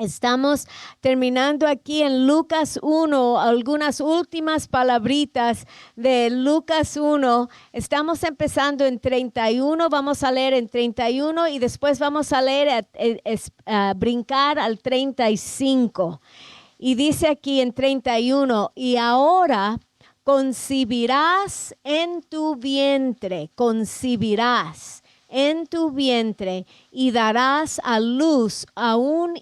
Estamos terminando aquí en Lucas 1, algunas últimas palabritas de Lucas 1. Estamos empezando en 31, vamos a leer en 31 y después vamos a leer, brincar al 35. Y dice aquí en 31, y ahora concebirás en tu vientre, concebirás en tu vientre y darás a luz a un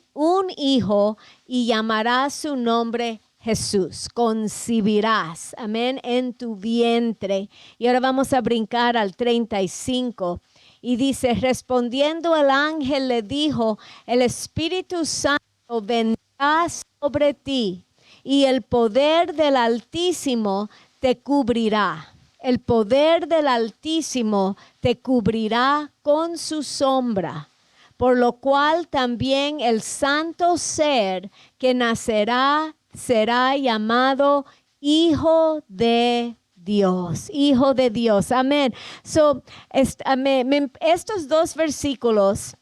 hijo y llamarás su nombre Jesús. Concebirás, amén, en tu vientre. Y ahora vamos a brincar al 35. Y dice, respondiendo el ángel le dijo, el Espíritu Santo vendrá sobre ti y el poder del Altísimo te cubrirá. El poder del Altísimo te cubrirá con su sombra, por lo cual también el santo ser que nacerá será llamado Hijo de Dios. Hijo de Dios. Amén. Estos dos versículos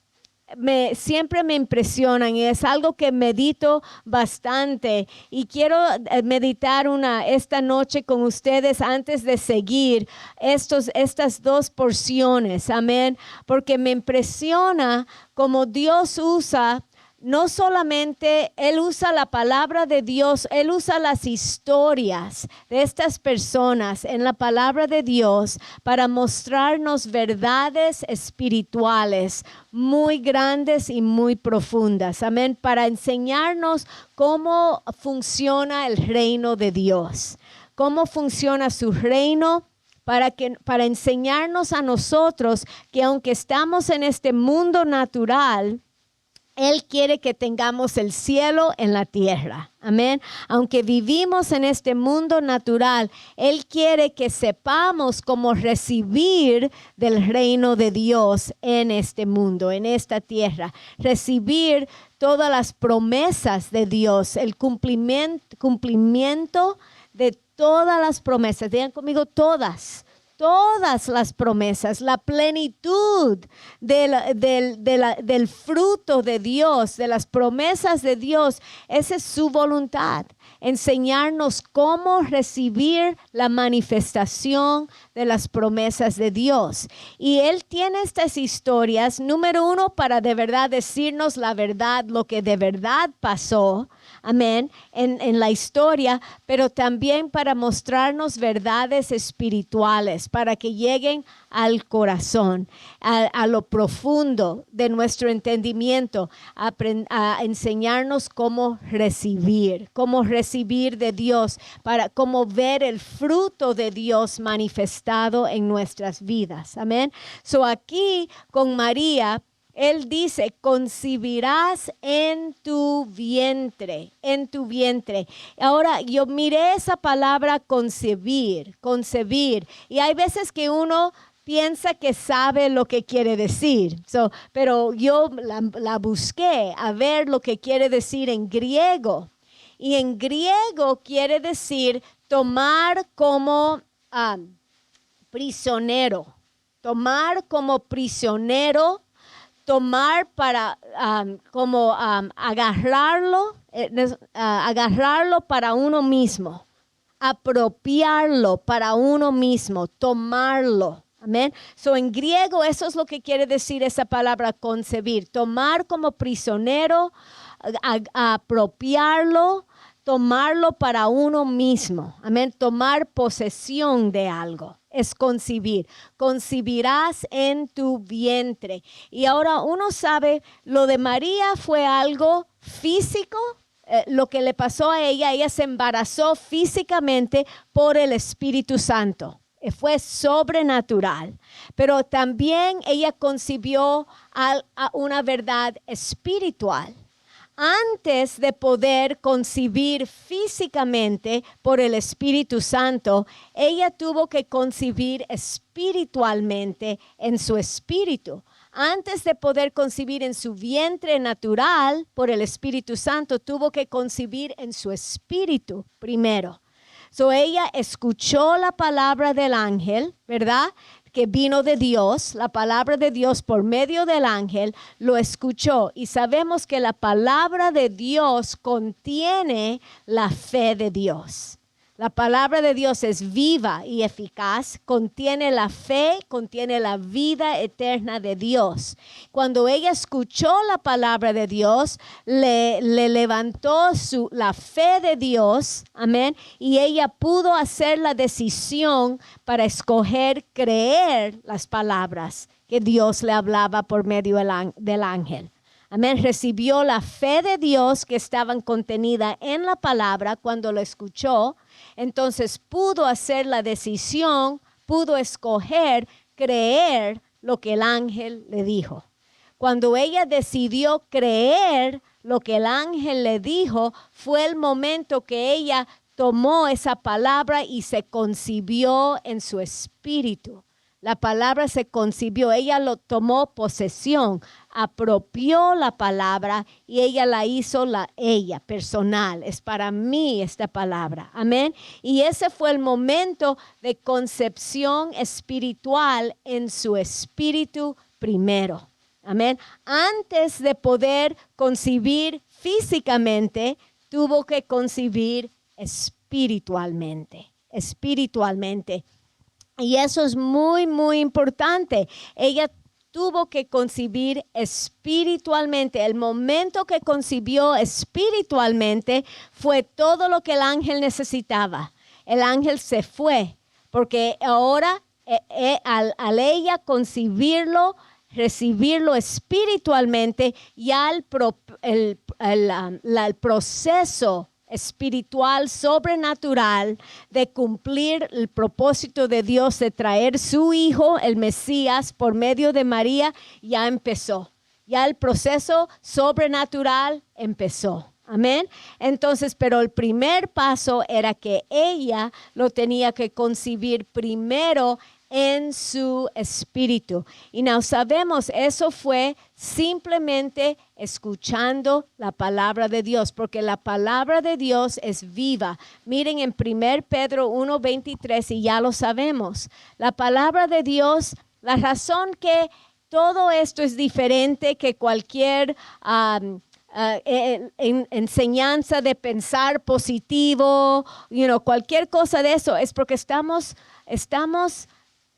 siempre me impresionan y es algo que medito bastante y quiero meditar esta noche con ustedes antes de seguir estas dos porciones, amén, porque me impresiona cómo Dios usa. No solamente Él usa la palabra de Dios, Él usa las historias de estas personas en la palabra de Dios para mostrarnos verdades espirituales muy grandes y muy profundas. Amén. Para enseñarnos cómo funciona el reino de Dios, cómo funciona su reino. Para enseñarnos a nosotros que aunque estamos en este mundo natural, Él quiere que tengamos el cielo en la tierra. Amén. Aunque vivimos en este mundo natural, Él quiere que sepamos cómo recibir del reino de Dios en este mundo, en esta tierra. Recibir todas las promesas de Dios, el cumplimiento de todas las promesas. Digan conmigo todas. Todas las promesas, la plenitud del fruto de Dios, de las promesas de Dios, esa es su voluntad. Enseñarnos cómo recibir la manifestación de las promesas de Dios. Y Él tiene estas historias, número uno, para de verdad decirnos la verdad, lo que de verdad pasó. Amén, en la historia, pero también para mostrarnos verdades espirituales, para que lleguen al corazón, a lo profundo de nuestro entendimiento, a enseñarnos cómo recibir de Dios, cómo ver el fruto de Dios manifestado en nuestras vidas. Amén. So aquí con María, Él dice, concebirás en tu vientre, en tu vientre. Ahora yo miré esa palabra concebir, y hay veces que uno piensa que sabe lo que quiere decir, pero yo la busqué a ver lo que quiere decir en griego. Y en griego quiere decir tomar como prisionero, tomar para agarrarlo para uno mismo, apropiarlo para uno mismo, tomarlo. Amén. En griego eso es lo que quiere decir esa palabra concebir, tomar como prisionero, apropiarlo, tomarlo para uno mismo. Amén. Tomar posesión de algo. Es concebir. Concebirás en tu vientre. Y ahora uno sabe, lo de María fue algo físico. Lo que le pasó a ella se embarazó físicamente por el Espíritu Santo. Fue sobrenatural. Pero también ella concibió a una verdad espiritual. Antes de poder concebir físicamente por el Espíritu Santo, ella tuvo que concebir espiritualmente en su espíritu. Antes de poder concebir en su vientre natural por el Espíritu Santo, tuvo que concebir en su espíritu primero. Ella escuchó la palabra del ángel, ¿verdad? que vino de Dios, la palabra de Dios por medio del ángel, lo escuchó. Y sabemos que la palabra de Dios contiene la fe de Dios. La palabra de Dios es viva y eficaz, contiene la fe, contiene la vida eterna de Dios. Cuando ella escuchó la palabra de Dios, le levantó la fe de Dios, amén, y ella pudo hacer la decisión para escoger creer las palabras que Dios le hablaba por medio del ángel. Amén, recibió la fe de Dios que estaba contenida en la palabra cuando lo escuchó. Entonces pudo hacer la decisión, pudo escoger creer lo que el ángel le dijo. Cuando ella decidió creer lo que el ángel le dijo, fue el momento que ella tomó esa palabra y se concibió en su espíritu. La palabra se concibió, ella lo tomó posesión, apropió la palabra y ella la hizo ella, personal. Es para mí esta palabra, amén. Y ese fue el momento de concepción espiritual en su espíritu primero, amén. Antes de poder concebir físicamente, tuvo que concebir espiritualmente. Y eso es muy, muy importante. Ella tuvo que concebir espiritualmente. El momento que concibió espiritualmente fue todo lo que el ángel necesitaba. El ángel se fue, porque ahora al ella concebirlo, recibirlo espiritualmente, ya el proceso espiritual, sobrenatural, de cumplir el propósito de Dios de traer su hijo, el Mesías, por medio de María, ya empezó. Ya el proceso sobrenatural empezó. Amén. Entonces, pero el primer paso era que ella lo tenía que concebir primero en su espíritu. Y no sabemos, eso fue simplemente escuchando la palabra de Dios, porque la palabra de Dios es viva. Miren en 1 Pedro 1:23, y ya lo sabemos. La palabra de Dios, la razón que todo esto es diferente que cualquier enseñanza de pensar positivo, cualquier cosa de eso, es porque estamos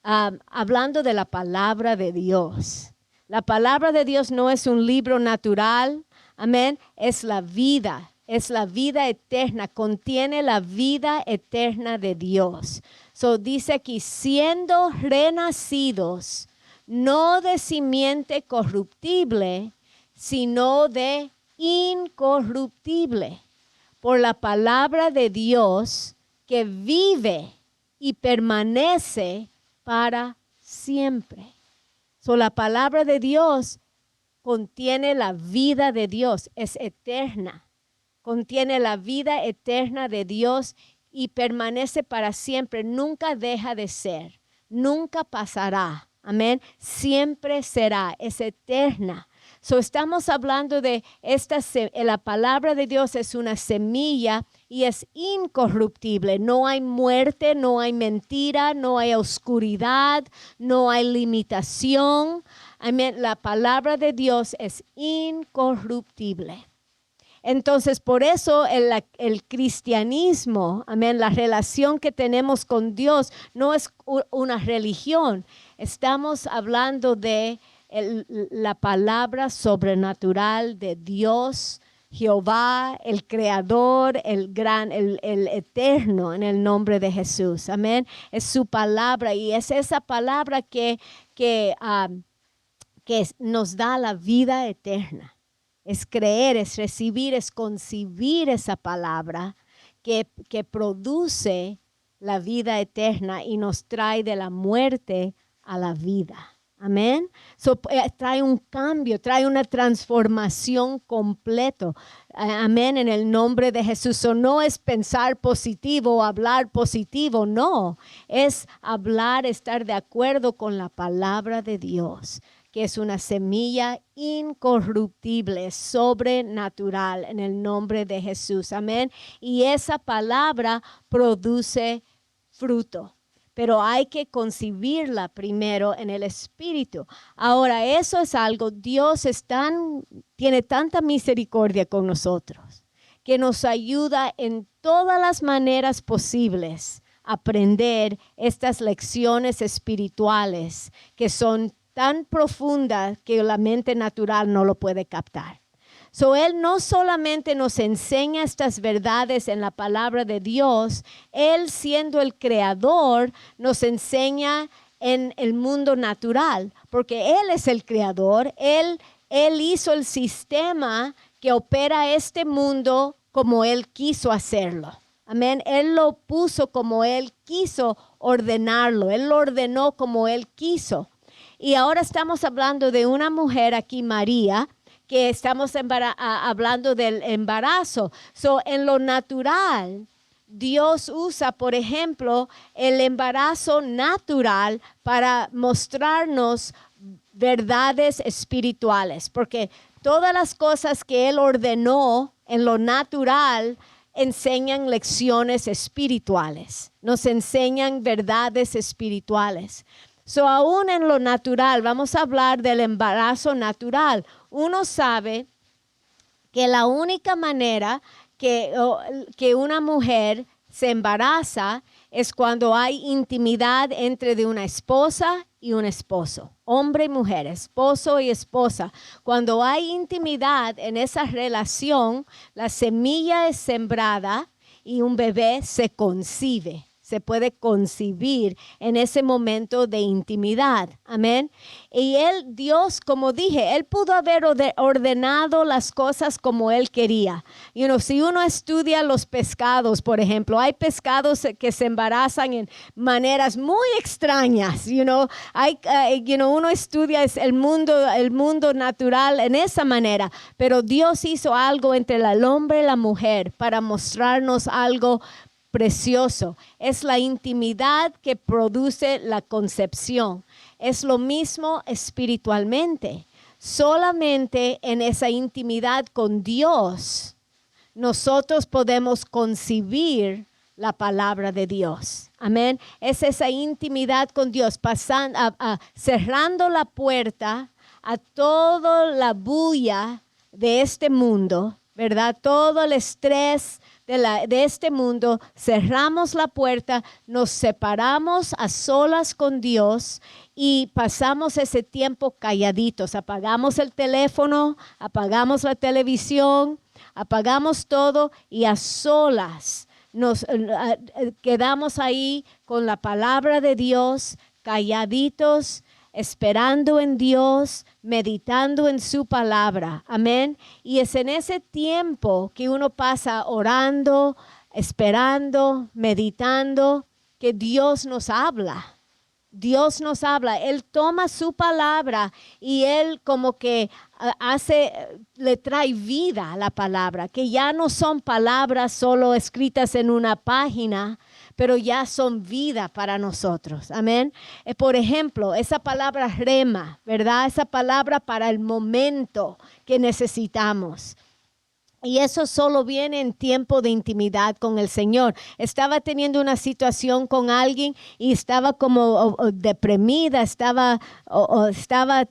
hablando de la palabra de Dios. La palabra de Dios no es un libro natural, amén, es la vida eterna, contiene la vida eterna de Dios. So dice aquí, siendo renacidos, no de simiente corruptible, sino de incorruptible, por la palabra de Dios que vive y permanece para siempre. So, la palabra de Dios contiene la vida de Dios, es eterna. Contiene la vida eterna de Dios y permanece para siempre. Nunca deja de ser, nunca pasará. Amén. Siempre será, es eterna. So, estamos hablando de la palabra de Dios es una semilla y es incorruptible. No hay muerte, no hay mentira, no hay oscuridad, no hay limitación. Amén. La palabra de Dios es incorruptible. Entonces, por eso el cristianismo, amén, la relación que tenemos con Dios no es una religión. Estamos hablando de la palabra sobrenatural de Dios, Jehová, el creador, el eterno, en el nombre de Jesús. Amén. Es su palabra y es esa palabra que nos da la vida eterna. Es creer, es recibir, es concebir esa palabra que produce la vida eterna y nos trae de la muerte a la vida. Amén. Trae un cambio, trae una transformación completo. Amén, en el nombre de Jesús. No es pensar positivo o hablar positivo, no. Es hablar, estar de acuerdo con la palabra de Dios, que es una semilla incorruptible, sobrenatural, en el nombre de Jesús. Amén. Y esa palabra produce fruto. pero hay que concebirla primero en el espíritu. Ahora, eso es algo, Dios tiene tanta misericordia con nosotros, que nos ayuda en todas las maneras posibles a aprender estas lecciones espirituales que son tan profundas que la mente natural no lo puede captar. Él no solamente nos enseña estas verdades en la palabra de Dios, Él siendo el creador nos enseña en el mundo natural, porque Él es el creador, Él hizo el sistema que opera este mundo como Él quiso hacerlo. Amén. Él lo puso como Él quiso ordenarlo, Él lo ordenó como Él quiso. Y ahora estamos hablando de una mujer aquí, María, que estamos hablando del embarazo. En lo natural, Dios usa, por ejemplo, el embarazo natural para mostrarnos verdades espirituales, porque todas las cosas que Él ordenó en lo natural enseñan lecciones espirituales, nos enseñan verdades espirituales. Aún en lo natural, vamos a hablar del embarazo natural. Uno sabe que la única manera que una mujer se embaraza es cuando hay intimidad entre de una esposa y un esposo, hombre y mujer, esposo y esposa. Cuando hay intimidad en esa relación, la semilla es sembrada y un bebé se concibe. Se puede concebir en ese momento de intimidad. Amén. Y Dios, como dije, Él pudo haber ordenado las cosas como Él quería. Si uno estudia los pescados, por ejemplo, hay pescados que se embarazan en maneras muy extrañas. Uno estudia el mundo natural en esa manera, pero Dios hizo algo entre el hombre y la mujer para mostrarnos algo precioso. Es la intimidad que produce la concepción. Es lo mismo espiritualmente. Solamente en esa intimidad con Dios nosotros podemos concebir la palabra de Dios. Amén. Es esa intimidad con Dios, cerrando la puerta a toda la bulla de este mundo, ¿verdad? Todo el estrés de este mundo, cerramos la puerta, nos separamos a solas con Dios y pasamos ese tiempo calladitos. Apagamos el teléfono, apagamos la televisión, apagamos todo y a solas nos quedamos ahí con la palabra de Dios, calladitos, esperando en Dios, meditando en su palabra. Amén. Y es en ese tiempo que uno pasa orando, esperando, meditando, que Dios nos habla. Dios nos habla. Él toma su palabra y Él como que le trae vida a la palabra, que ya no son palabras solo escritas en una página, pero ya son vida para nosotros. Amén. Por ejemplo, esa palabra rema, ¿verdad? Esa palabra para el momento que necesitamos. Y eso solo viene en tiempo de intimidad con el Señor. Estaba teniendo una situación con alguien y estaba como deprimida, estaba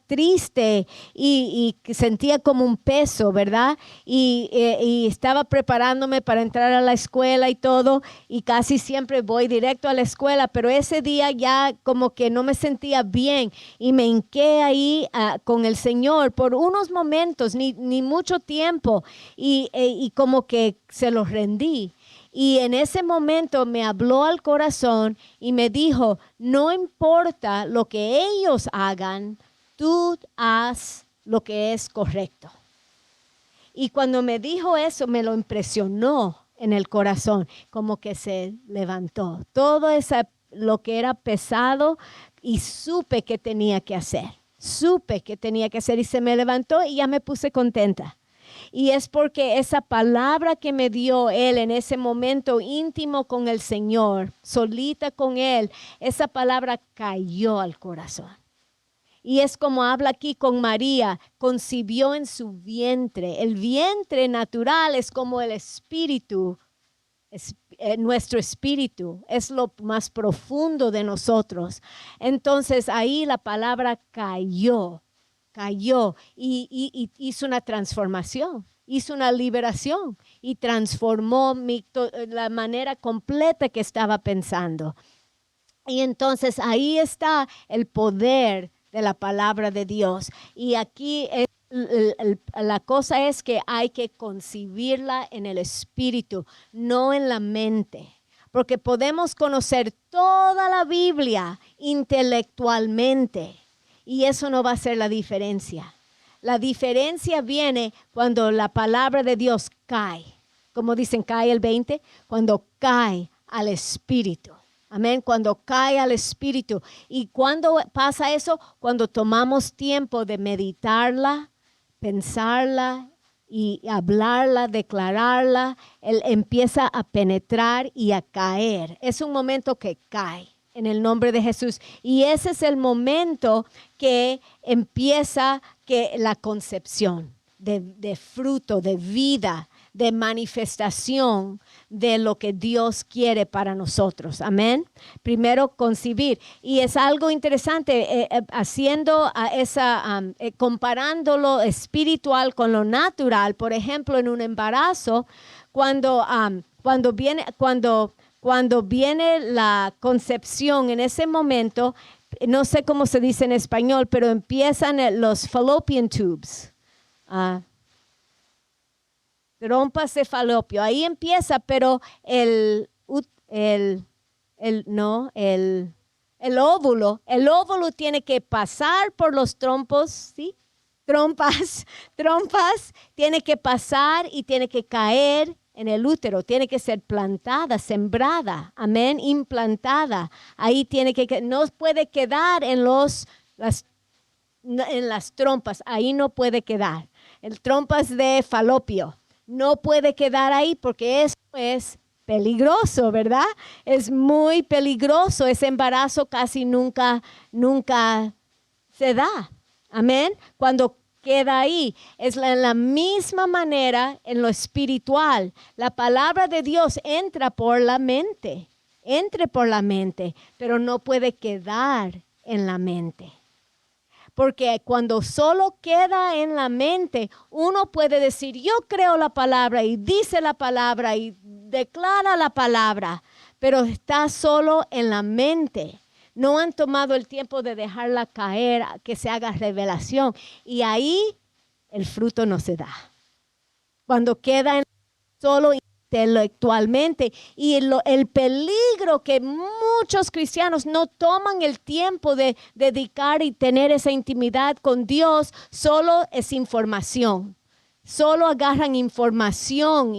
triste y sentía como un peso, ¿verdad? Y estaba preparándome para entrar a la escuela y todo, y casi siempre voy directo a la escuela, pero ese día ya como que no me sentía bien y me hinqué ahí con el Señor por unos momentos, ni mucho tiempo, y como que se los rendí. Y en ese momento me habló al corazón y me dijo, no importa lo que ellos hagan, tú haz lo que es correcto. Y cuando me dijo eso, me lo impresionó en el corazón, como que se levantó todo lo que era pesado, y supe que tenía que hacer. Supe que tenía que hacer y se me levantó y ya me puse contenta. Y es porque esa palabra que me dio Él en ese momento íntimo con el Señor, solita con Él, esa palabra cayó al corazón. Y es como habla aquí con María, concibió en su vientre. El vientre natural es como el espíritu nuestro espíritu, es lo más profundo de nosotros. Entonces ahí la palabra cayó y hizo una transformación, hizo una liberación y transformó la manera completa que estaba pensando. Y entonces ahí está el poder de la palabra de Dios. Y aquí la cosa es que hay que concebirla en el espíritu, no en la mente. Porque podemos conocer toda la Biblia intelectualmente y eso no va a ser la diferencia. La diferencia viene cuando la palabra de Dios cae. Como dicen, cae el 20, cuando cae al espíritu. Amén, cuando cae al espíritu. ¿Y cuando pasa eso? Cuando tomamos tiempo de meditarla, pensarla y hablarla, declararla, él empieza a penetrar y a caer. Es un momento que cae en el nombre de Jesús. Y ese es el momento que empieza la concepción de fruto, de vida, de manifestación de lo que Dios quiere para nosotros. Amén. Primero concebir. Y es algo interesante haciendo comparando lo espiritual con lo natural. Por ejemplo, en un embarazo, cuando viene la concepción, en ese momento, no sé cómo se dice en español, pero empiezan los fallopian tubes. Trompas de falopio, ahí empieza, pero el óvulo tiene que pasar por los trompos, ¿sí? Trompas, tiene que pasar y tiene que caer en el útero, tiene que ser plantada, sembrada, amén, implantada. Ahí tiene que, no puede quedar en las trompas, ahí no puede quedar. El trompas de falopio. No puede quedar ahí porque eso es peligroso, ¿verdad? Es muy peligroso. Ese embarazo casi nunca se da. Amén. Cuando queda ahí, es la misma manera en lo espiritual. La palabra de Dios entra por la mente, pero no puede quedar en la mente. Porque cuando solo queda en la mente, uno puede decir, yo creo la palabra y dice la palabra y declara la palabra, pero está solo en la mente. No han tomado el tiempo de dejarla caer, que se haga revelación. Y ahí el fruto no se da. Cuando queda solo intelectualmente. Y el peligro que muchos cristianos no toman el tiempo de dedicar y tener esa intimidad con Dios, solo es información. Solo agarran información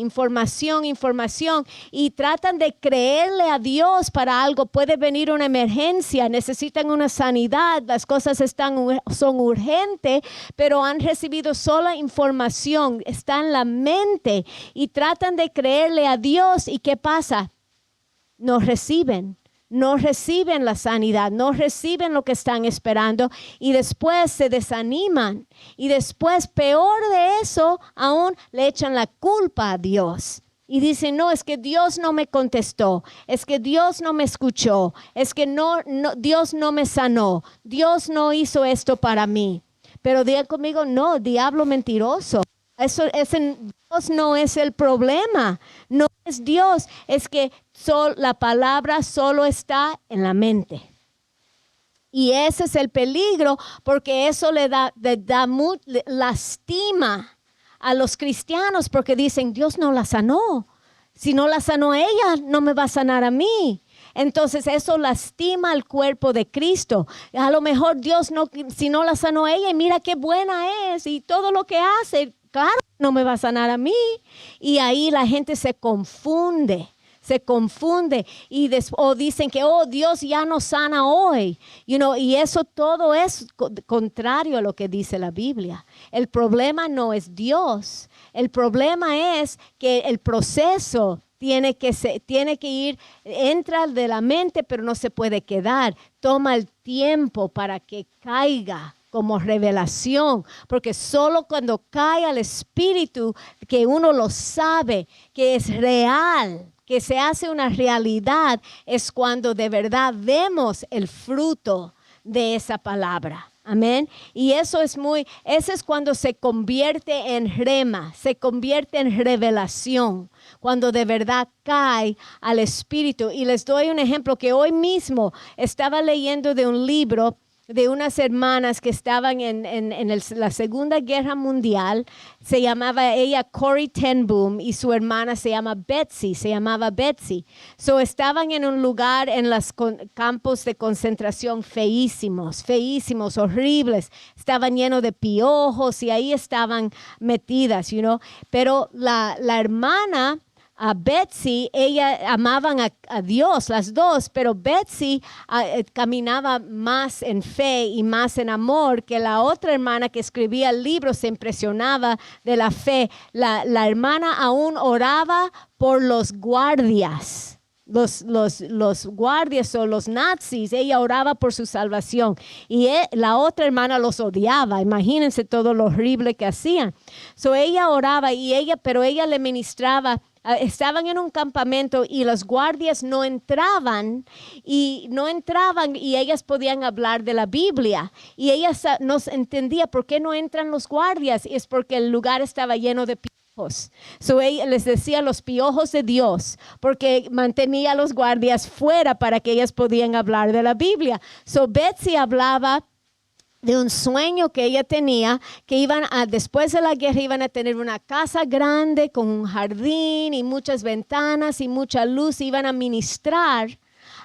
y tratan de creerle a Dios para algo. Puede venir una emergencia, necesitan una sanidad, las cosas son urgentes, pero han recibido sola información, está en la mente y tratan de creerle a Dios. ¿Y qué pasa? No reciben la sanidad, no reciben lo que están esperando y después se desaniman y después, peor de eso, aún le echan la culpa a Dios y dicen, no, es que Dios no me contestó, es que Dios no me escuchó, es que Dios no me sanó, Dios no hizo esto para mí. Pero diga conmigo, no, diablo mentiroso. Dios no es el problema, no es Dios, es que la palabra solo está en la mente. Y ese es el peligro, porque eso lastima a los cristianos, porque dicen, Dios no la sanó. Si no la sanó ella, no me va a sanar a mí. Entonces eso lastima al cuerpo de Cristo. A lo mejor Dios si no la sanó ella, y mira qué buena es y todo lo que hace, claro, no me va a sanar a mí. Y ahí la gente se confunde o dicen que, Dios ya no sana hoy. Y eso todo es contrario a lo que dice la Biblia. El problema no es Dios. El problema es que el proceso tiene que ir, entra de la mente, pero no se puede quedar. Toma el tiempo para que caiga como revelación, porque solo cuando cae al Espíritu que uno lo sabe, que es real, que se hace una realidad, es cuando de verdad vemos el fruto de esa palabra. Amén. Y eso es cuando se convierte en rema, se convierte en revelación, cuando de verdad cae al Espíritu. Y les doy un ejemplo que hoy mismo estaba leyendo de un libro de unas hermanas que estaban en la Segunda Guerra Mundial. Se llamaba ella Corrie ten Boom y su hermana se llamaba Betsy. So estaban en un lugar en los campos de concentración feísimos, horribles. Estaban llenos de piojos y ahí estaban metidas, Pero la hermana, a Betsy, ella amaban a Dios, las dos, pero Betsy caminaba más en fe y más en amor que la otra hermana que escribía el libro. Se impresionaba de la fe. La hermana aún oraba por los guardias. Los guardias o los nazis, ella oraba por su salvación y la otra hermana los odiaba. Imagínense todo lo horrible que hacían. So ella oraba pero ella le ministraba. Estaban en un campamento y los guardias no entraban y ellas podían hablar de la Biblia y ella no entendía por qué no entran los guardias, y es porque el lugar estaba lleno de piojos. So ella les decía los piojos de Dios, porque mantenía a los guardias fuera para que ellas podían hablar de la Biblia. So Betsy hablaba de un sueño que ella tenía, que después de la guerra iban a tener una casa grande con un jardín y muchas ventanas y mucha luz. Iban a ministrar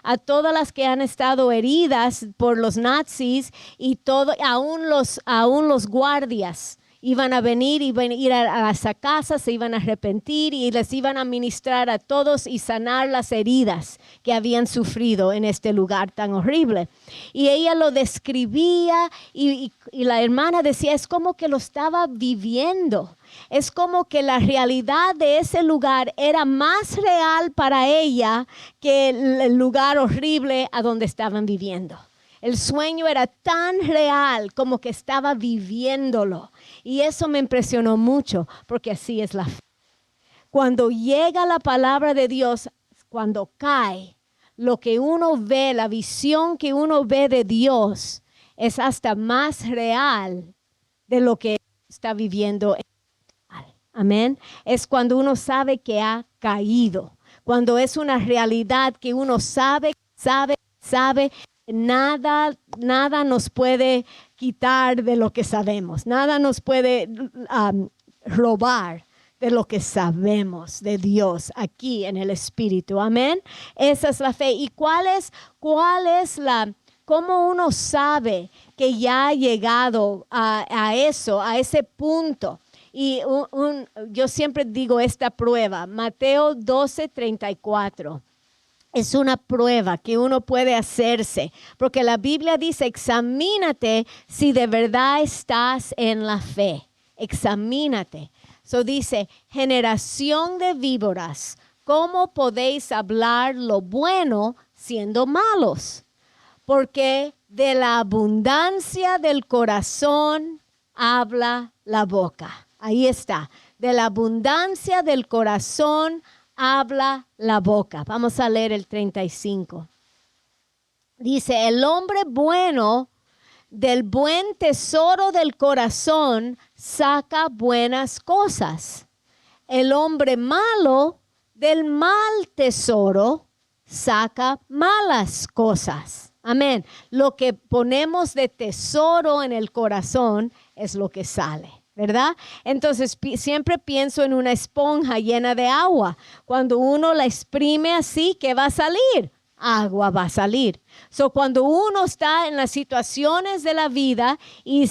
a todas las que han estado heridas por los nazis y aún los guardias. Iban a venir, iban a ir a esa casa, se iban a arrepentir y les iban a ministrar a todos y sanar las heridas que habían sufrido en este lugar tan horrible. Y ella lo describía y la hermana decía, es como que lo estaba viviendo. Es como que la realidad de ese lugar era más real para ella que el lugar horrible a donde estaban viviendo. El sueño era tan real como que estaba viviéndolo. Y eso me impresionó mucho, porque así es la fe. Cuando llega la palabra de Dios, cuando cae, lo que uno ve, la visión que uno ve de Dios, es hasta más real de lo que está viviendo. Amén. Es cuando uno sabe que ha caído. Cuando es una realidad que uno sabe. Nada nos puede quitar de lo que sabemos. Nada nos puede robar de lo que sabemos de Dios aquí en el Espíritu. Amén. Esa es la fe. ¿Y cómo uno sabe que ya ha llegado a ese punto? Y yo siempre digo esta prueba, Mateo 12:34. Es una prueba que uno puede hacerse, porque la Biblia dice, examínate si de verdad estás en la fe. Examínate. So dice, generación de víboras, ¿cómo podéis hablar lo bueno siendo malos? Porque de la abundancia del corazón habla la boca. Ahí está. De la abundancia del corazón habla la boca. Vamos a leer el 35. Dice, el hombre bueno del buen tesoro del corazón saca buenas cosas. El hombre malo del mal tesoro saca malas cosas. Amén. Lo que ponemos de tesoro en el corazón es lo que sale, ¿verdad? Entonces siempre pienso en una esponja llena de agua. Cuando uno la exprime así, ¿qué va a salir? Agua va a salir. So, cuando uno está en las situaciones de la vida y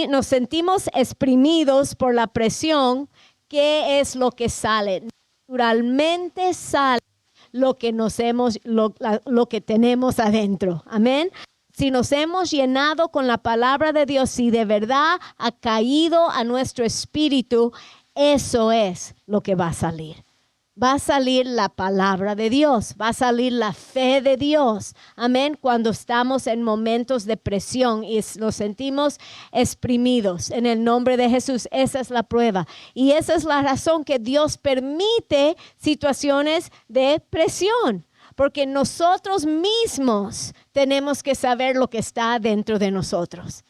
nos sentimos exprimidos por la presión, ¿qué es lo que sale? Naturalmente sale lo que lo que tenemos adentro. Amén. Si nos hemos llenado con la palabra de Dios, si de verdad ha caído a nuestro espíritu, eso es lo que va a salir. va a salir la palabra de Dios, va a salir la fe de Dios. Amén. Cuando estamos en momentos de presión y nos sentimos exprimidos en el nombre de Jesús, esa es la prueba. Y esa es la razón que Dios permite situaciones de presión. Porque nosotros mismos tenemos que saber lo que está dentro de nosotros.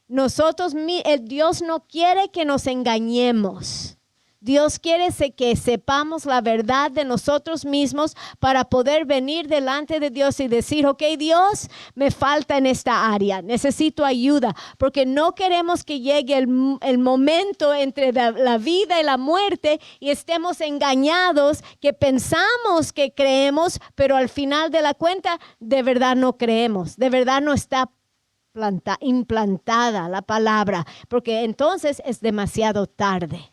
Dios no quiere que nos engañemos. Dios quiere que sepamos la verdad de nosotros mismos para poder venir delante de Dios y decir, ok, Dios, me falta en esta área, necesito ayuda, porque no queremos que llegue el momento entre la vida y la muerte y estemos engañados, que pensamos que creemos, pero al final de la cuenta, de verdad no creemos, de verdad no está implantada la palabra, porque entonces es demasiado tarde.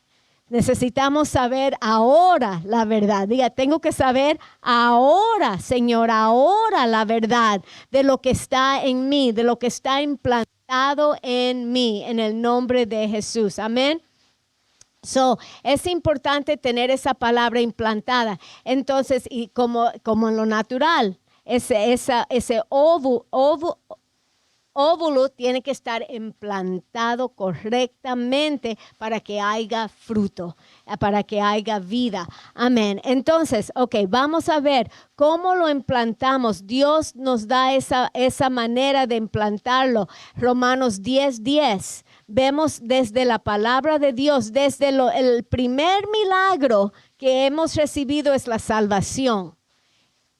Necesitamos saber ahora la verdad. Diga, tengo que saber ahora, Señor, ahora la verdad de lo que está en mí, de lo que está implantado en mí, en el nombre de Jesús. Amén. Es importante tener esa palabra implantada. Entonces, y como en lo natural, ese óvulo tiene que estar implantado correctamente para que haya fruto, para que haya vida. Amén. Entonces, vamos a ver cómo lo implantamos. Dios nos da esa manera de implantarlo. Romanos 10:10. Vemos desde la palabra de Dios, desde el primer milagro que hemos recibido es la salvación.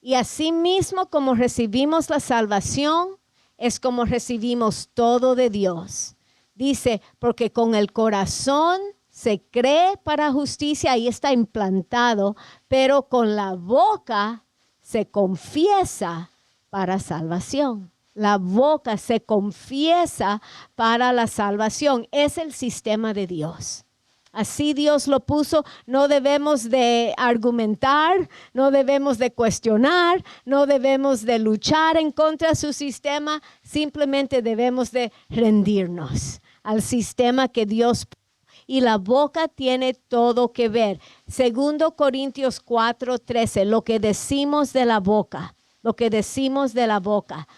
Y así mismo como recibimos la salvación, es como recibimos todo de Dios. Dice, porque con el corazón se cree para justicia, ahí está implantado, pero con la boca se confiesa para salvación. La boca se confiesa para la salvación. Es el sistema de Dios. Así Dios lo puso. No debemos de argumentar, no debemos de cuestionar, no debemos de luchar en contra de su sistema. Simplemente debemos de rendirnos al sistema que Dios puso. Y la boca tiene todo que ver. 2 Corintios 4:13, lo que decimos de la boca, lo que decimos de la boca.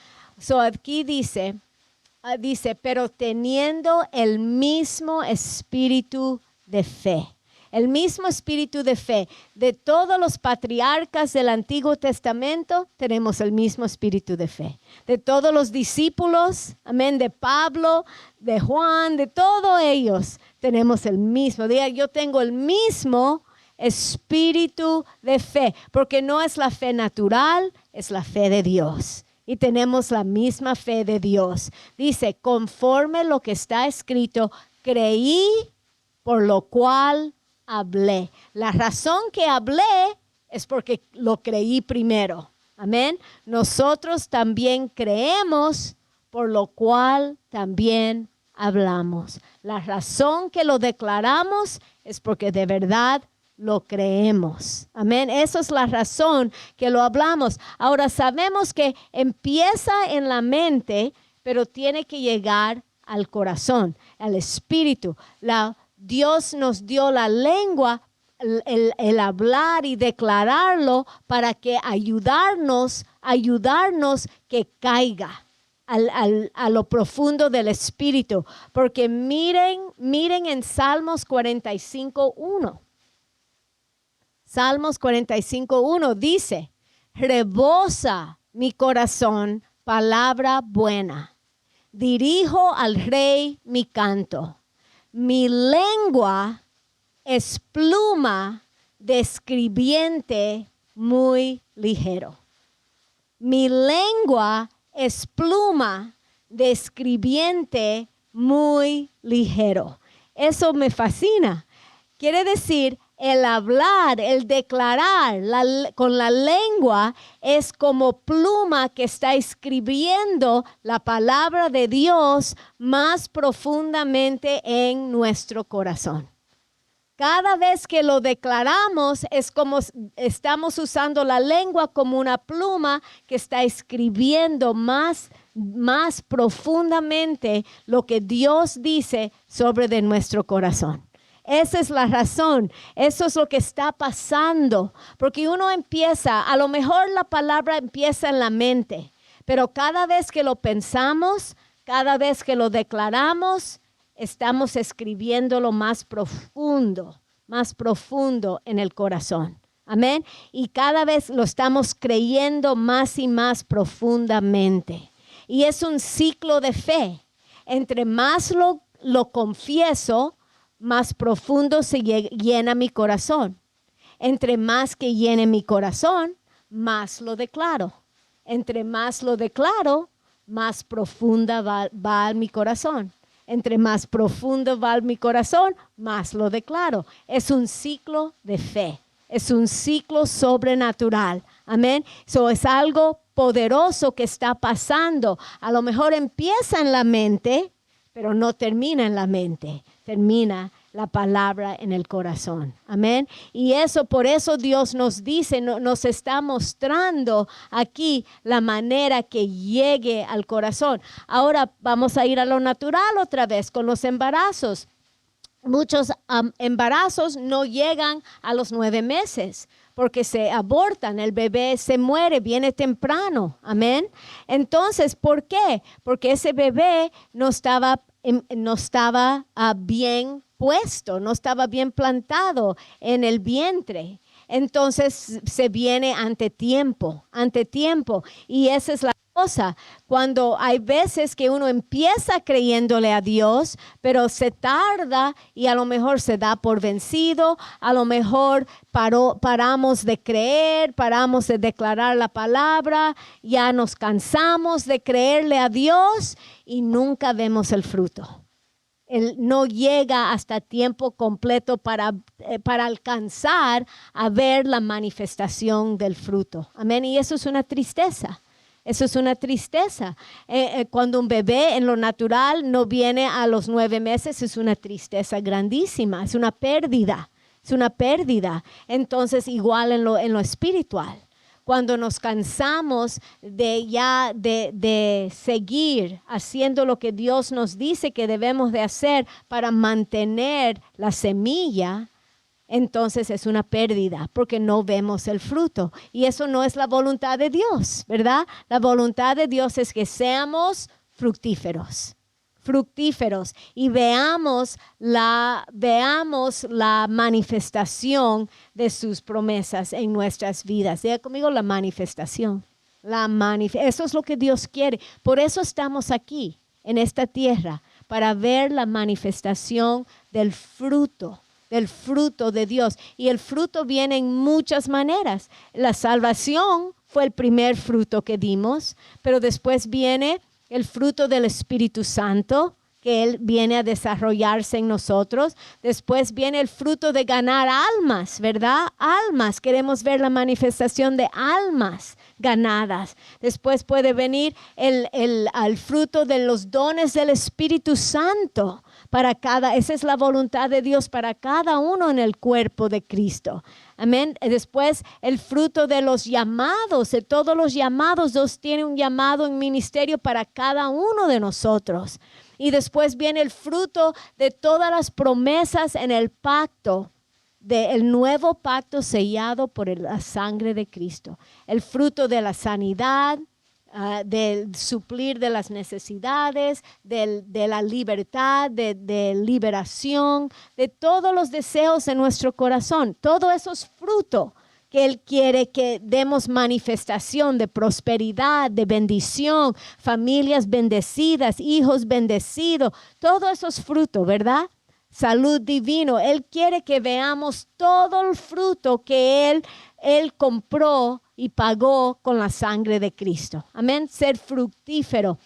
Aquí dice, pero teniendo el mismo espíritu de fe. El mismo espíritu de fe. De todos los patriarcas del Antiguo Testamento, tenemos el mismo espíritu de fe. De todos los discípulos, amén, de Pablo, de Juan, de todos ellos, tenemos el mismo. Diga, yo tengo el mismo espíritu de fe, porque no es la fe natural, es la fe de Dios. Y tenemos la misma fe de Dios. Dice, conforme lo que está escrito, creí, por lo cual hablé. La razón que hablé es porque lo creí primero. Amén. Nosotros también creemos, por lo cual también hablamos. La razón que lo declaramos es porque de verdad lo creemos. Amén. Esa es la razón que lo hablamos. Ahora sabemos que empieza en la pero tiene que llegar al corazón, al espíritu. Dios nos dio la lengua, el hablar y declararlo para que ayudarnos que caiga a lo profundo del espíritu. Porque miren en Salmos 45:1. Salmos 45:1 dice, rebosa mi corazón palabra buena. Dirijo al rey mi canto. Mi lengua es pluma de escribiente muy ligero. Mi lengua es pluma de escribiente muy ligero. Eso me fascina. Quiere decir, el hablar, el declarar con la lengua es como pluma que está escribiendo la palabra de Dios más profundamente en nuestro corazón. Cada vez que lo declaramos es como estamos usando la lengua como una pluma que está escribiendo más profundamente lo que Dios dice sobre de nuestro corazón. Esa es la razón. Eso es lo que está pasando. Porque uno empieza, a lo mejor la palabra empieza en la mente, pero cada vez que lo pensamos, cada vez que lo declaramos, estamos escribiéndolo más profundo en el corazón. Amén. Y cada vez lo estamos creyendo más y más profundamente. Y es un ciclo de fe. Entre más lo confieso, más profundo se llena mi corazón. Entre más que llene mi corazón, más lo declaro. Entre más lo declaro, más profunda va a mi corazón. Entre más profundo va a mi corazón, más lo declaro. Es un ciclo de fe. Es un ciclo sobrenatural. Amén. So es algo poderoso que está pasando. A lo mejor empieza en la mente, pero no termina en la mente. Termina la palabra en el corazón. Amén. Y por eso Dios nos dice, nos está mostrando aquí la manera que llegue al corazón. Ahora vamos a ir a lo natural otra vez con los embarazos. Muchos embarazos no llegan a los 9 meses porque se abortan, el bebé se muere, viene temprano. Amén. Entonces, ¿por qué? Porque ese bebé no estaba bien puesto, no estaba bien plantado en el vientre. Entonces se viene ante tiempo. Y esa es la cosa. Cuando hay veces que uno empieza creyéndole a Dios, pero se tarda y a lo mejor se da por vencido, a lo mejor paramos de creer, paramos de declarar la palabra, ya nos cansamos de creerle a Dios y nunca vemos el fruto. Él no llega hasta tiempo completo para alcanzar a ver la manifestación del fruto. Amén. Y eso es una tristeza. Eso es una tristeza. Cuando un bebé en lo natural no viene a los 9 meses, es una tristeza grandísima. Es una pérdida. Es una pérdida. Entonces, igual en lo espiritual. Cuando nos cansamos de seguir haciendo lo que Dios nos dice que debemos de hacer para mantener la semilla, entonces es una pérdida porque no vemos el fruto. Y eso no es la voluntad de Dios, ¿verdad? La voluntad de Dios es que seamos fructíferos y veamos la manifestación de sus promesas en nuestras vidas. Diga conmigo la manifestación. Eso es lo que Dios quiere. Por eso estamos aquí en esta tierra, para ver la manifestación del fruto de Dios. Y el fruto viene en muchas maneras. La salvación fue el primer fruto que dimos, pero después viene el fruto del Espíritu Santo, que Él viene a desarrollarse en nosotros. Después viene el fruto de ganar almas, ¿verdad? Almas, queremos ver la manifestación de almas ganadas. Después puede venir el fruto de los dones del Espíritu Santo. Esa es la voluntad de Dios para cada uno en el cuerpo de Cristo. Amén. Después el fruto de los llamados, de todos los llamados. Dios tiene un llamado en ministerio para cada uno de nosotros. Y después viene el fruto de todas las promesas en el pacto, del nuevo pacto sellado por la sangre de Cristo. El fruto de la sanidad, del suplir de las necesidades, de la libertad, de liberación, de todos los deseos de nuestro corazón. Todo eso es fruto que Él quiere que demos manifestación de prosperidad, de bendición, familias bendecidas, hijos bendecidos. Todo eso es fruto, ¿verdad? Salud divino. Él quiere que veamos todo el fruto que Él compró y pagó con la sangre de Cristo. Amén. Ser fructífero.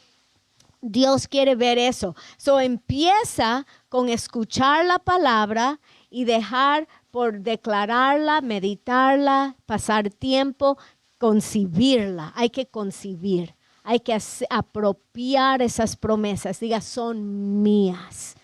Dios quiere ver eso. Empieza con escuchar la palabra y dejar por declararla, meditarla, pasar tiempo, concebirla. Hay que concebir. Hay que apropiar esas promesas. Diga, son mías.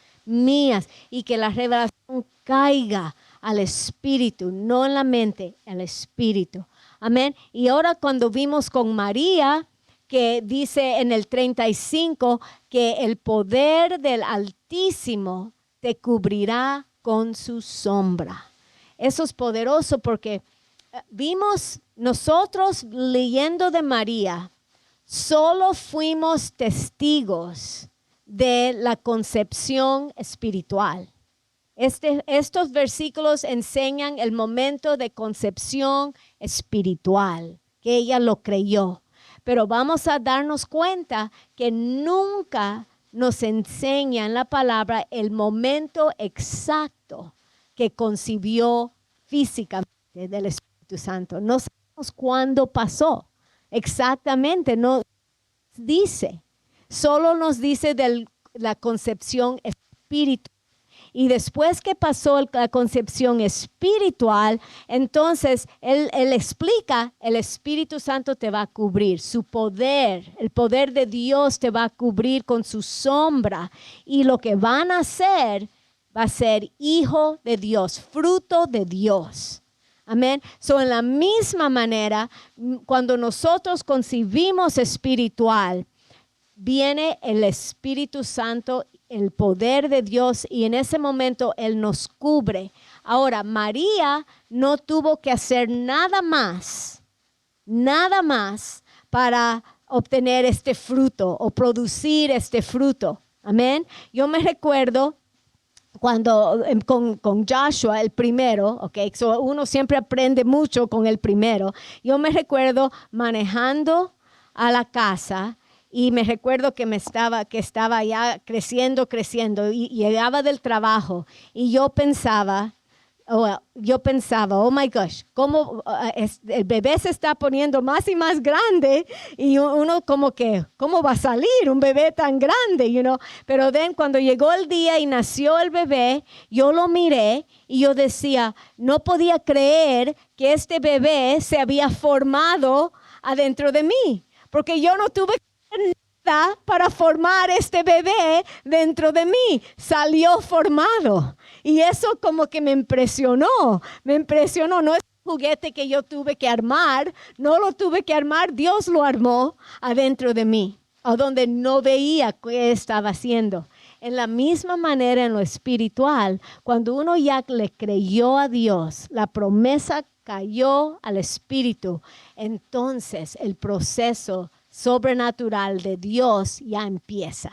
Y que la revelación caiga al espíritu, no en la mente, al espíritu. Amén. Y ahora cuando vimos con María, que dice en el 35 que el poder del Altísimo te cubrirá con su sombra. Eso es poderoso porque vimos nosotros leyendo de María, solo fuimos testigos de la concepción espiritual. Estos versículos enseñan el momento de concepción espiritual, que ella lo creyó. Pero vamos a darnos cuenta que nunca nos enseña en la palabra el momento exacto que concibió físicamente del Espíritu Santo. No sabemos cuándo pasó exactamente, no dice. Solo nos dice de la concepción espiritual. Y después que pasó la concepción espiritual, entonces él explica, el Espíritu Santo te va a cubrir, su poder, el poder de Dios te va a cubrir con su sombra. Y lo que van a hacer va a ser hijo de Dios, fruto de Dios. Amén. So, en la misma manera, cuando nosotros concibimos espiritual, viene el Espíritu Santo, el poder de Dios, y en ese momento Él nos cubre. Ahora, María no tuvo que hacer nada más para obtener este fruto o producir este fruto. Amén. Yo me recuerdo cuando con Joshua, el primero, okay, so uno siempre aprende mucho con el primero. Yo me recuerdo manejando a la casa. Y me recuerdo que estaba ya creciendo y llegaba del trabajo y yo pensaba, oh my gosh, cómo el bebé se está poniendo más y más grande y uno como que, ¿cómo va a salir un bebé tan grande? Pero cuando llegó el día y nació el bebé, yo lo miré y yo decía, no podía creer que este bebé se había formado adentro de mí, porque yo no tuve nada para formar este bebé dentro de mí. Salió formado. Y eso como que me impresionó. No es un juguete que yo tuve que armar. No lo tuve que armar. Dios lo armó adentro de mí, a donde no veía qué estaba haciendo. En la misma manera en lo espiritual, cuando uno ya le creyó a Dios, la promesa cayó al Espíritu, entonces el proceso sobrenatural de Dios ya empieza.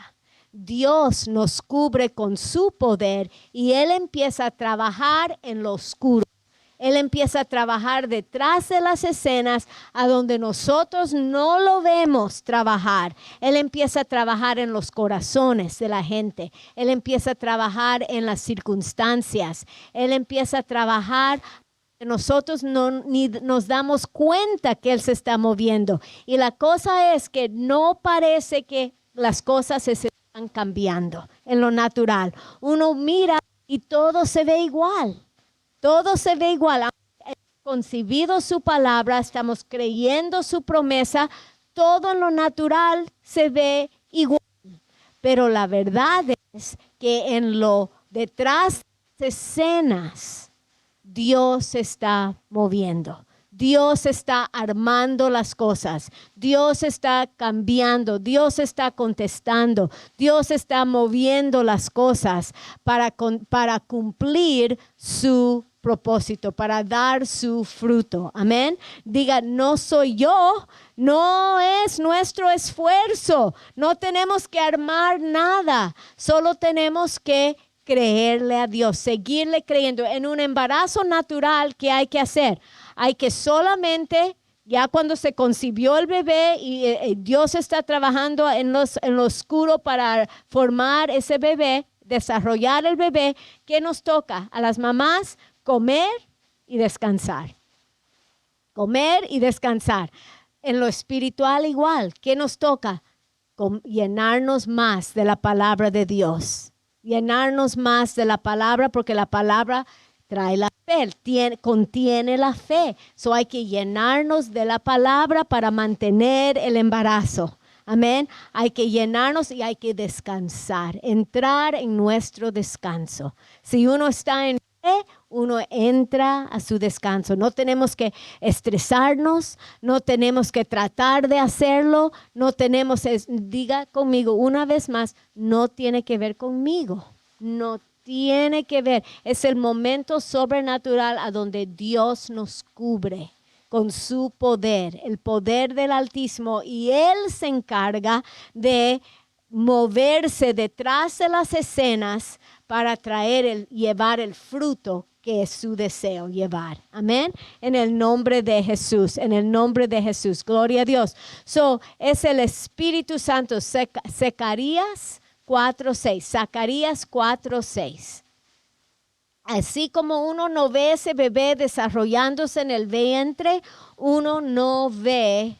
Dios nos cubre con su poder y Él empieza a trabajar en lo oscuro. Él empieza a trabajar detrás de las escenas a donde nosotros no lo vemos trabajar. Él empieza a trabajar en los corazones de la gente. Él empieza a trabajar en las circunstancias. Él empieza a trabajar. Nosotros ni nos damos cuenta que Él se está moviendo. Y la cosa es que no parece que las cosas se están cambiando en lo natural. Uno mira y todo se ve igual. Todo se ve igual. Hemos concebido su palabra, estamos creyendo su promesa. Todo en lo natural se ve igual. Pero la verdad es que en lo detrás de escenas, Dios se está moviendo. Dios está armando las cosas. Dios está cambiando. Dios está contestando. Dios está moviendo las cosas para cumplir su propósito, para dar su fruto. Amén. Diga, no soy yo, no es nuestro esfuerzo. No tenemos que armar nada. Solo tenemos que creerle a Dios, seguirle creyendo. En un embarazo natural, ¿qué hay que hacer? Hay que solamente, ya cuando se concibió el bebé y Dios está trabajando en lo oscuro para formar ese bebé, desarrollar el bebé, ¿qué nos toca? A las mamás, comer y descansar. Comer y descansar. En lo espiritual igual, ¿qué nos toca? Llenarnos más de la palabra de Dios. Llenarnos más de la palabra, porque la palabra trae la fe, contiene la fe. So hay que llenarnos de la palabra para mantener el embarazo. Amén. Hay que llenarnos y hay que descansar, entrar en nuestro descanso. Si uno está en fe, uno entra a su descanso. No tenemos que estresarnos, no tenemos que tratar de hacerlo, no tenemos, diga conmigo una vez más, no tiene que ver conmigo, no tiene que ver. Es el momento sobrenatural a donde Dios nos cubre con su poder, el poder del Altísimo, y Él se encarga de moverse detrás de las escenas para llevar el fruto que es su deseo llevar. Amén. En el nombre de Jesús, en el nombre de Jesús. Gloria a Dios. Es el Espíritu Santo. Zacarías 4:6. Zacarías 4:6. Así como uno no ve ese bebé desarrollándose en el vientre, uno no ve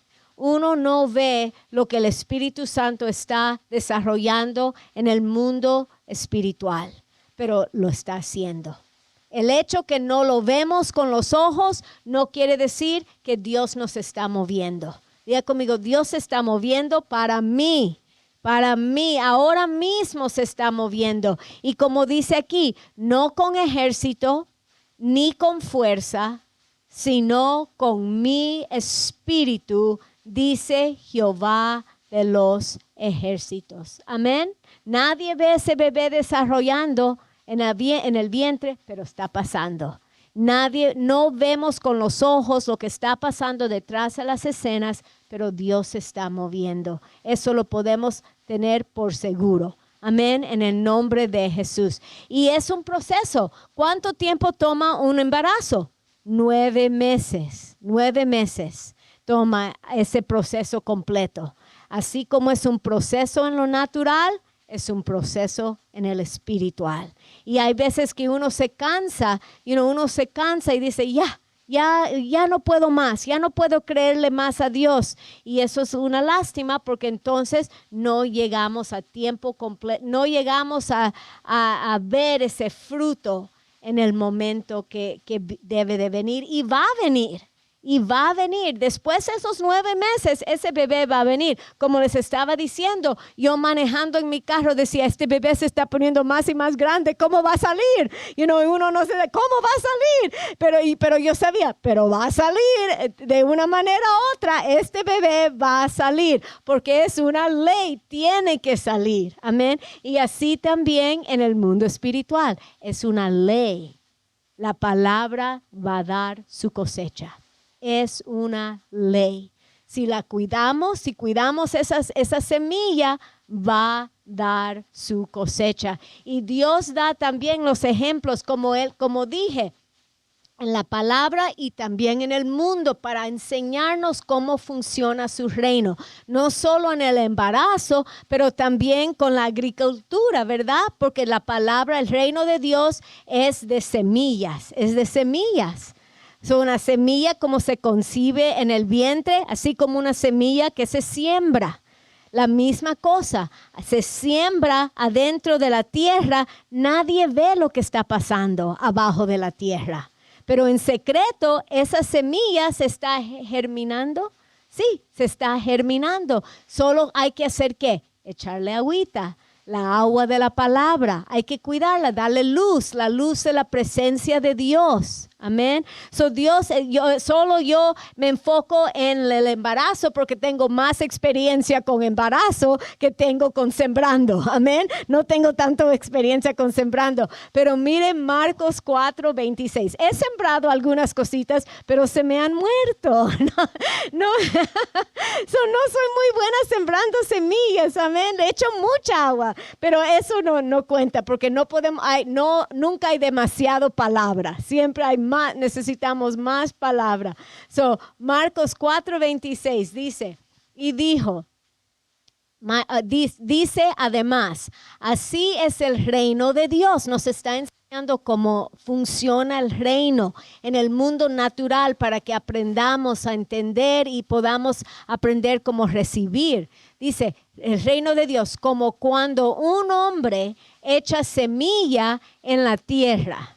lo que el Espíritu Santo está desarrollando en el mundo espiritual, pero lo está haciendo. El hecho que no lo vemos con los ojos no quiere decir que Dios nos está moviendo. Diga conmigo, Dios se está moviendo para mí. Para mí, ahora mismo se está moviendo. Y como dice aquí, no con ejército, ni con fuerza, sino con mi espíritu, dice Jehová de los ejércitos. Amén. Nadie ve ese bebé desarrollando en el vientre, pero está pasando. No vemos con los ojos lo que está pasando detrás de las escenas, pero Dios se está moviendo. Eso lo podemos tener por seguro. Amén, en el nombre de Jesús. Y es un proceso. ¿Cuánto tiempo toma un embarazo? 9 meses. 9 meses toma ese proceso completo. Así como es un proceso en lo natural, es un proceso en el espiritual. Y hay veces que uno se cansa y dice, ya no puedo más, ya no puedo creerle más a Dios. Y eso es una lástima porque entonces no llegamos a tiempo completo, no llegamos a ver ese fruto en el momento que debe de venir y va a venir. Y va a venir, después de esos 9 meses, ese bebé va a venir. Como les estaba diciendo, yo manejando en mi carro decía, este bebé se está poniendo más y más grande, ¿cómo va a salir? Y uno no sé cómo va a salir, pero yo sabía, pero va a salir de una manera u otra, este bebé va a salir, porque es una ley, tiene que salir, amén. Y así también en el mundo espiritual, es una ley. La palabra va a dar su cosecha. Es una ley. Si la cuidamos, si cuidamos esa semilla, va a dar su cosecha. Y Dios da también los ejemplos, como dije, en la palabra y también en el mundo para enseñarnos cómo funciona su reino. No solo en el embarazo, pero también con la agricultura, ¿verdad? Porque la palabra, el reino de Dios es de semillas, Una semilla como se concibe en el vientre, así como una semilla que se siembra. La misma cosa, se siembra adentro de la tierra, nadie ve lo que está pasando abajo de la tierra. Pero en secreto, esa semilla se está germinando. Sí, se está germinando. Solo hay que hacer ¿qué? Echarle agüita. La agua de la palabra, hay que cuidarla, darle luz, la luz de la presencia de Dios. Amén. Yo me enfoco en el embarazo porque tengo más experiencia con embarazo que tengo con sembrando. Amén. No tengo tanta experiencia con sembrando. Pero miren Marcos 4:26. He sembrado algunas cositas, pero se me han muerto. No soy muy buena sembrando semillas. Amén. Le echo mucha agua, pero eso no cuenta porque nunca hay demasiado palabra. Siempre hay más, necesitamos más palabra. Marcos 4:26 dice, y dijo, dice además, así es el reino de Dios. Nos está enseñando cómo funciona el reino en el mundo natural para que aprendamos a entender y podamos aprender cómo recibir. Dice, el reino de Dios, como cuando un hombre echa semilla en la tierra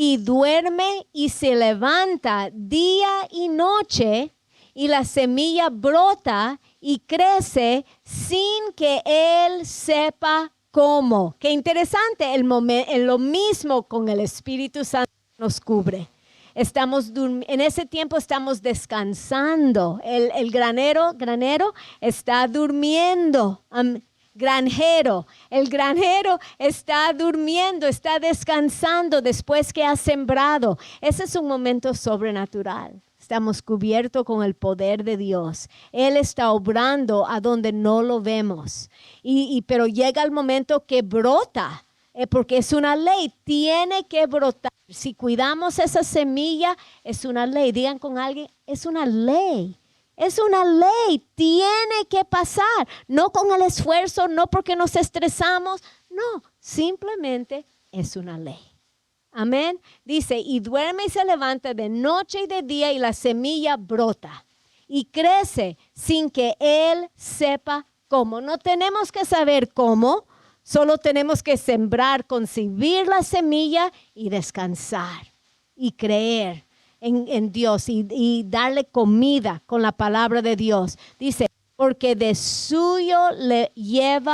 y duerme y se levanta día y noche, y la semilla brota y crece sin que él sepa cómo. Qué interesante, lo mismo con el Espíritu Santo nos cubre. En ese tiempo estamos descansando. El granero está durmiendo. granjero. El granjero está durmiendo, está descansando después que ha sembrado. Ese es un momento sobrenatural. Estamos cubiertos con el poder de Dios. Él está obrando a donde no lo vemos. Pero llega el momento que brota, porque es una ley, tiene que brotar. Si cuidamos esa semilla, es una ley. Digan con alguien, es una ley. Es una ley, tiene que pasar. No con el esfuerzo, no porque nos estresamos. No, simplemente es una ley. Amén. Dice, y duerme y se levanta de noche y de día y la semilla brota y crece sin que él sepa cómo. No tenemos que saber cómo, solo tenemos que sembrar, concebir la semilla y descansar y creer en Dios y darle comida con la palabra de Dios. Dice, porque de suyo le lleva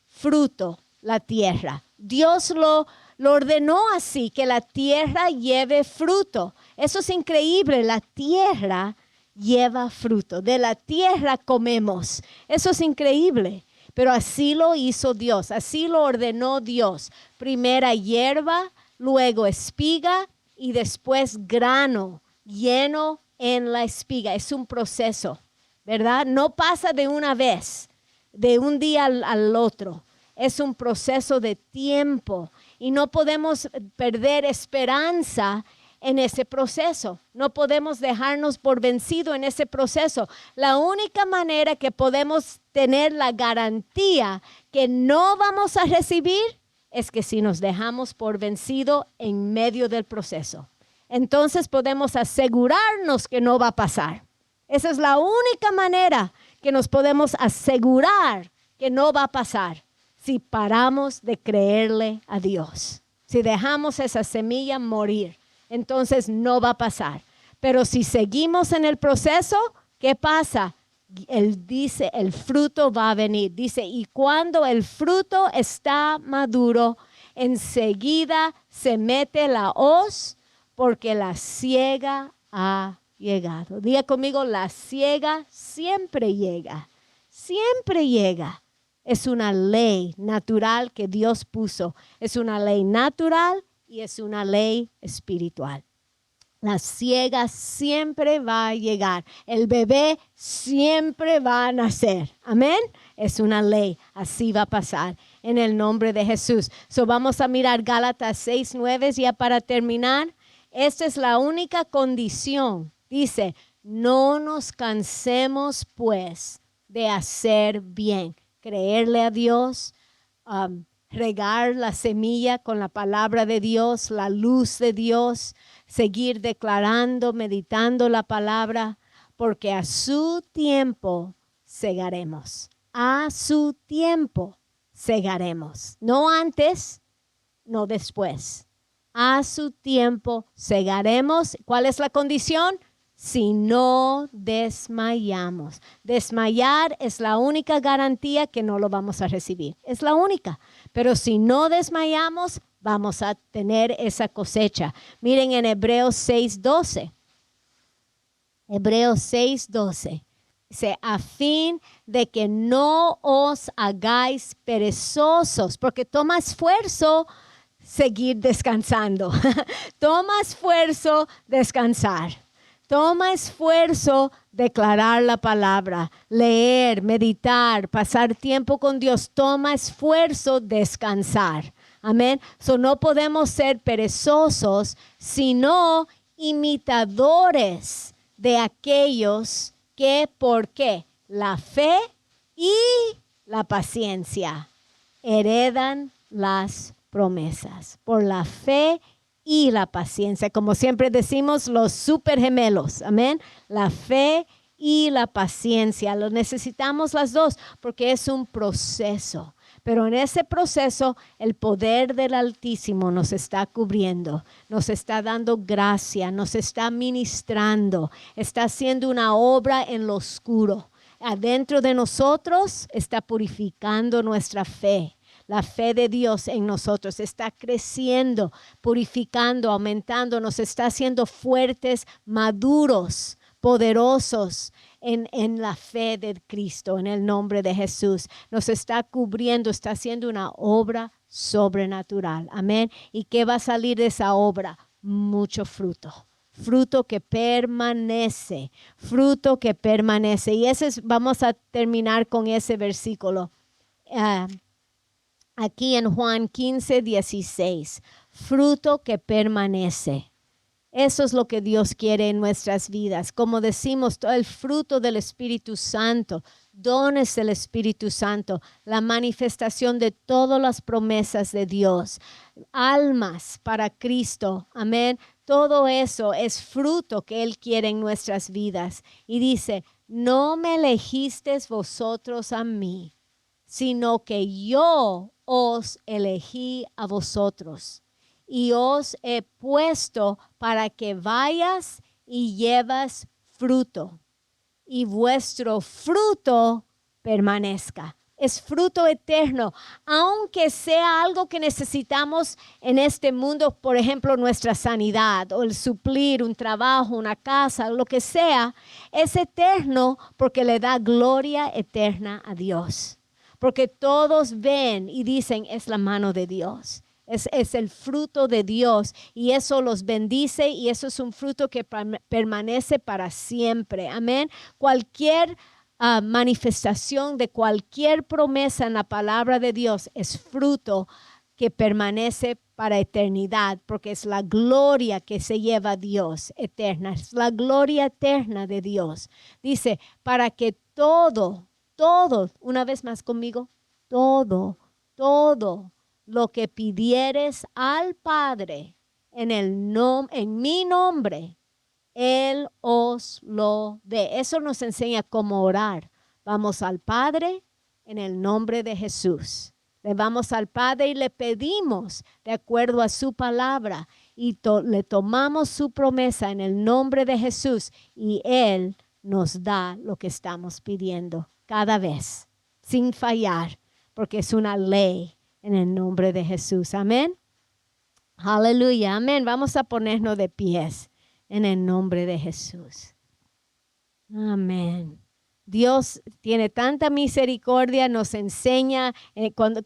fruto la tierra. Dios lo ordenó así, que la tierra lleve fruto. Eso es increíble, la tierra lleva fruto. De la tierra comemos. Eso es increíble. Pero así lo hizo Dios, así lo ordenó Dios. Primera hierba, luego espiga y después grano lleno en la espiga. Es un proceso, ¿verdad? No pasa de una vez, de un día al otro. Es un proceso de tiempo y no podemos perder esperanza en ese proceso. No podemos dejarnos por vencido en ese proceso. La única manera que podemos tener la garantía que no vamos a recibir es que si nos dejamos por vencido en medio del proceso. Entonces podemos asegurarnos que no va a pasar. Esa es la única manera que nos podemos asegurar que no va a pasar. Si paramos de creerle a Dios, si dejamos esa semilla morir, entonces no va a pasar. Pero si seguimos en el proceso, ¿qué pasa? Él dice, el fruto va a venir. Dice, y cuando el fruto está maduro, enseguida se mete la hoz, porque la siega ha llegado. Diga conmigo, la siega siempre llega. Siempre llega. Es una ley natural que Dios puso. Es una ley natural y es una ley espiritual. La siega siempre va a llegar. El bebé siempre va a nacer. Amén. Es una ley. Así va a pasar en el nombre de Jesús. So vamos a mirar Gálatas 6:9 ya para terminar. Esta es la única condición. Dice, no nos cansemos pues de hacer bien. Creerle a Dios, regar la semilla con la palabra de Dios, la luz de Dios, seguir declarando, meditando la palabra, porque a su tiempo segaremos. A su tiempo segaremos. No antes, no después. A su tiempo segaremos. ¿Cuál es la condición? Si no desmayamos. Desmayar es la única garantía que no lo vamos a recibir. Es la única. Pero si no desmayamos, vamos a tener esa cosecha. Miren en Hebreos 6:12. Hebreos 6:12. Dice, a fin de que no os hagáis perezosos, porque toma esfuerzo seguir descansando. Toma esfuerzo descansar. Toma esfuerzo declarar la palabra, leer, meditar, pasar tiempo con Dios. Toma esfuerzo descansar. Amén. So no podemos ser perezosos, sino imitadores de aquellos que, ¿por qué? La fe y la paciencia heredan las promesas. Por la fe y la paciencia, como siempre decimos, los super gemelos, amén. La fe y la paciencia, lo necesitamos las dos porque es un proceso. Pero en ese proceso el poder del Altísimo nos está cubriendo, nos está dando gracia, nos está ministrando, está haciendo una obra en lo oscuro. Adentro de nosotros está purificando nuestra fe. La fe de Dios en nosotros está creciendo, purificando, aumentando, nos está haciendo fuertes, maduros, poderosos en la fe de Cristo, en el nombre de Jesús. Nos está cubriendo, está haciendo una obra sobrenatural. Amén. ¿Y qué va a salir de esa obra? Mucho fruto. Fruto que permanece, fruto que permanece. Y vamos a terminar con ese versículo. Aquí en Juan 15:16. Fruto que permanece. Eso es lo que Dios quiere en nuestras vidas. Como decimos, todo el fruto del Espíritu Santo, dones del Espíritu Santo, la manifestación de todas las promesas de Dios, almas para Cristo. Amén. Todo eso es fruto que Él quiere en nuestras vidas. Y dice, no me elegisteis vosotros a mí, sino que yo os elegí a vosotros. Y os he puesto para que vayas y llevas fruto, y vuestro fruto permanezca. Es fruto eterno, aunque sea algo que necesitamos en este mundo, por ejemplo, nuestra sanidad o el suplir un trabajo, una casa, lo que sea, es eterno porque le da gloria eterna a Dios. Porque todos ven y dicen, es la mano de Dios. Es el fruto de Dios y eso los bendice y eso es un fruto que permanece para siempre. Amén. Cualquier manifestación de cualquier promesa en la palabra de Dios es fruto que permanece para eternidad, porque es la gloria que se lleva a Dios eterna, es la gloria eterna de Dios. Dice, para que todo, una vez más conmigo, todo lo que pidieres al Padre en mi nombre, Él os lo dé. Eso nos enseña cómo orar. Vamos al Padre en el nombre de Jesús. Le vamos al Padre y le pedimos de acuerdo a su palabra y le tomamos su promesa en el nombre de Jesús y Él nos da lo que estamos pidiendo cada vez, sin fallar, porque es una ley. En el nombre de Jesús. Amén. Aleluya. Amén. Vamos a ponernos de pies en el nombre de Jesús. Amén. Dios tiene tanta misericordia, nos enseña,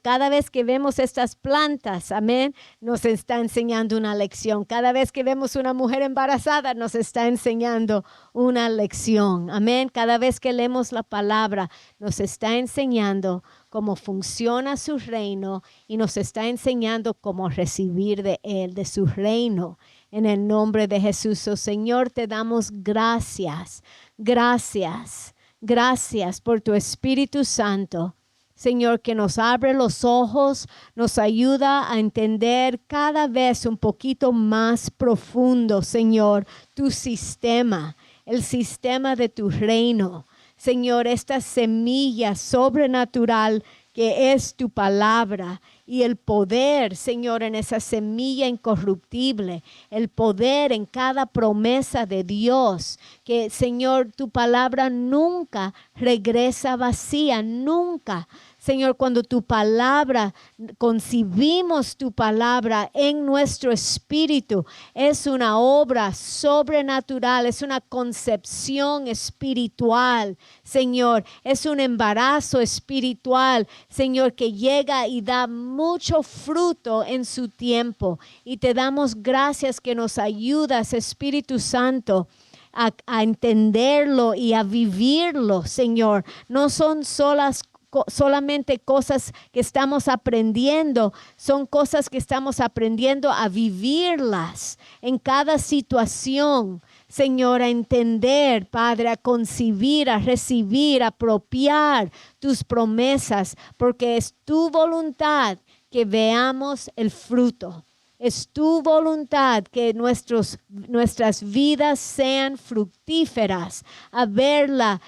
cada vez que vemos estas plantas, amén, nos está enseñando una lección. Cada vez que vemos una mujer embarazada, nos está enseñando una lección, amén. Cada vez que leemos la palabra, nos está enseñando cómo funciona su reino y nos está enseñando cómo recibir de Él, de su reino. En el nombre de Jesús, oh Señor, te damos gracias, gracias. Gracias por tu Espíritu Santo, Señor, que nos abre los ojos, nos ayuda a entender cada vez un poquito más profundo, Señor, tu sistema, el sistema de tu reino. Señor, esta semilla sobrenatural que es tu palabra y el poder, Señor, en esa semilla incorruptible, el poder en cada promesa de Dios, que, Señor, tu palabra nunca regresa vacía, nunca. Señor, cuando tu palabra, concibimos tu palabra en nuestro espíritu, es una obra sobrenatural, es una concepción espiritual, Señor, es un embarazo espiritual, Señor, que llega y da mucho fruto en su tiempo. Y te damos gracias que nos ayudas, Espíritu Santo, a entenderlo y a vivirlo, Señor. No son solamente cosas que estamos aprendiendo, son cosas que estamos aprendiendo a vivirlas en cada situación, Señor, a entender, Padre, a concebir, a recibir, a apropiar tus promesas, porque es tu voluntad que veamos el fruto. Es tu voluntad que nuestras vidas sean fructíferas, a ver la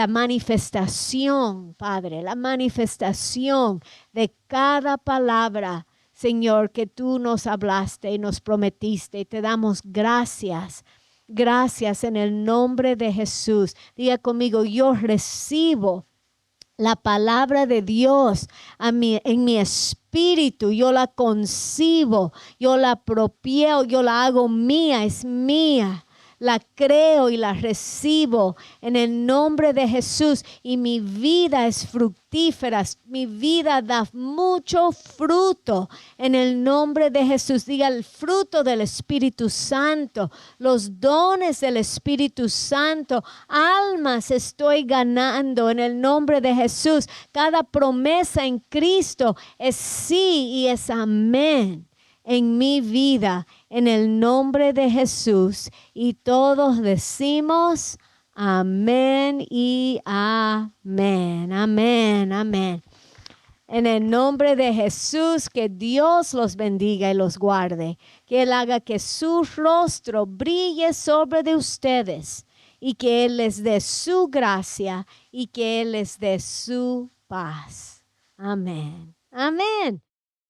manifestación, Padre, la manifestación de cada palabra, Señor, que tú nos hablaste y nos prometiste. Y te damos gracias. Gracias en el nombre de Jesús. Diga conmigo, yo recibo la palabra de Dios en mi espíritu, yo la concibo, yo la apropio, yo la hago mía, es mía. la creo y la recibo en el nombre de Jesús. Y mi vida es fructífera, mi vida da mucho fruto en el nombre de Jesús. Diga el fruto del Espíritu Santo, los dones del Espíritu Santo, almas estoy ganando en el nombre de Jesús. Cada promesa en Cristo es sí y es amén en mi vida, en el nombre de Jesús. Y todos decimos amén y amén, amén, amén. En el nombre de Jesús, que Dios los bendiga y los guarde, que Él haga que su rostro brille sobre de ustedes y que Él les dé su gracia y que Él les dé su paz. Amén, amén.